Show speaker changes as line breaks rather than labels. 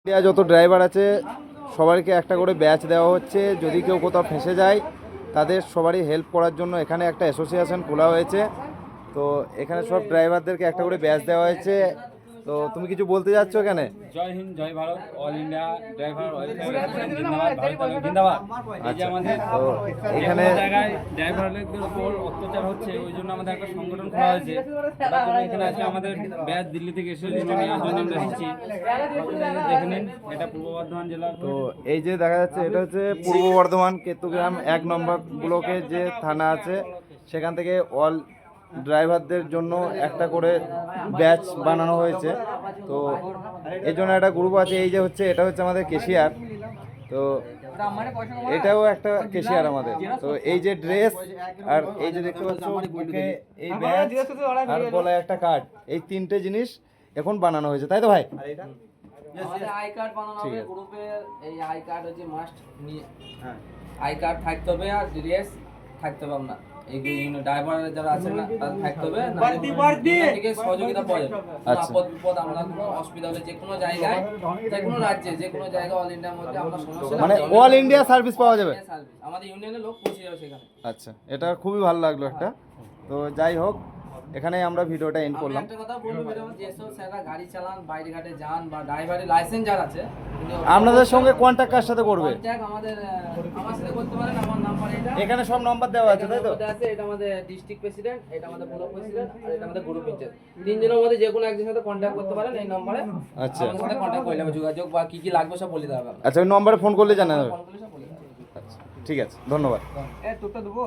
India যত driver আছে সবাইকে একটা করে ব্যাচ দেওয়া হচ্ছে। যদি কেউ কোথাও ফেঁসে যায় তাদের সবারই হেল্প করার জন্য এখানে একটা অ্যাসোসিয়েশন খোলা হয়েছে। তো এখানে সব ড্রাইভারদেরকে একটা করে ব্যাচ দেওয়া হয়েছে। তো তুমি কিছু বলতে যাচ্ছ এখানে?
জয় হিন্দ, জয় Bharat, all India driver welfare association জিন্দাবাদ, ভারত জিন্দাবাদ। এই যে আমাদের
তো এখানে
জায়গায় ড্রাইভারদের উপর অত্যাচার হচ্ছে, ওই জন্য আমাদের একটা সংগঠন খোলা হয়েছে। তার জন্য এখানে আজকে আমাদের ব্যাচ দিল্লি থেকে এসে নেওয়ার জন্য আমরা এসেছি। দেখে নিন, এটা পূর্ব বর্ধমান জেলা।
তো এই যে দেখা যাচ্ছে এটা হচ্ছে পূর্ব বর্ধমান কেতুগ্রাম 1 নম্বর ব্লকে যে থানা আছে, সেখান থেকে অল ড্রাইভারদের জন্য একটা করে ব্যাচ বানানো হয়েছে। তো এই জন্য একটা গ্রুপ আছে। এই যে হচ্ছে এটা হচ্ছে আমাদের কেশিয়ার। তো এটাও একটা কেশিয়ার আমাদের। তো এই যে ড্রেস আর এই যে দেখতে পাচ্ছ বুকে এই ব্যাচ আর গলায় একটা কার্ড, এই 3টে জিনিস এখন বানানো হয়েছে, তাই তো ভাই?
আমাদের আই কার্ড বানানো হবে গ্রুপের। এই আই কার্ড হচ্ছে মাস্ট নিয়ে, হ্যাঁ আই কার্ড থাকতে হবে আর ড্রেস থাকতে হবে। আপনার এই ড্রাইভার যারা আছেন না তাদের থাকতে হবে, থেকে সহযোগিতা পাওয়া যাবে। আপদ বিপদ আমরা কোনো অসুবিধা হলে যে কোনো জায়গায়, যে কোনো রাজ্যে, যে কোনো জায়গায় অল ইন্ডিয়ার মধ্যে আমরা সমস্যা
মানে অল ইন্ডিয়া সার্ভিস পাওয়া যাবে।
আমাদের ইউনিয়নের লোক পৌঁছে যাবে সেখানে।
আচ্ছা, এটা খুবই ভালো লাগলো একটা। তো যাই হোক, এখানে আমরা ভিডিওটা এন্ড করলাম।
একটা কথা বলবো ম্যাডাম, যেসব স্যাররা গাড়ি চালান, বাইরে ঘাটে যান বা ড্রাইভারের লাইসেন্স যার আছে,
আপনাদের সঙ্গে কন্ট্যাক্ট কার সাথে করবে?
কন্ট্যাক্ট আমার সাথে করতে পারেন। আমার নাম্বার এটা,
এখানে সব নাম্বার দেওয়া আছে, তাই তো?
এটা আমাদের ডিস্ট্রিক্ট প্রেসিডেন্ট, এটা আমাদের ব্লক প্রেসিডেন্ট, আর এটা আমাদের গ্রুপ ইনচার্জ। তিনজনের মধ্যে যে কোনো একজনের সাথে কন্ট্যাক্ট করতে পারেন এই নম্বরে।
আচ্ছা,
আমাদের সাথে কন্ট্যাক্ট করে নেবে, যোগাযোগ বা কি কি লাগবে সব বলে দেওয়া হবে।
আচ্ছা, ওই নম্বরে ফোন করলে জানা যাবে।
ফোন করলে সব বলে দেওয়া হবে।
আচ্ছা, ঠিক আছে, ধন্যবাদ।
তোরটা দেবো।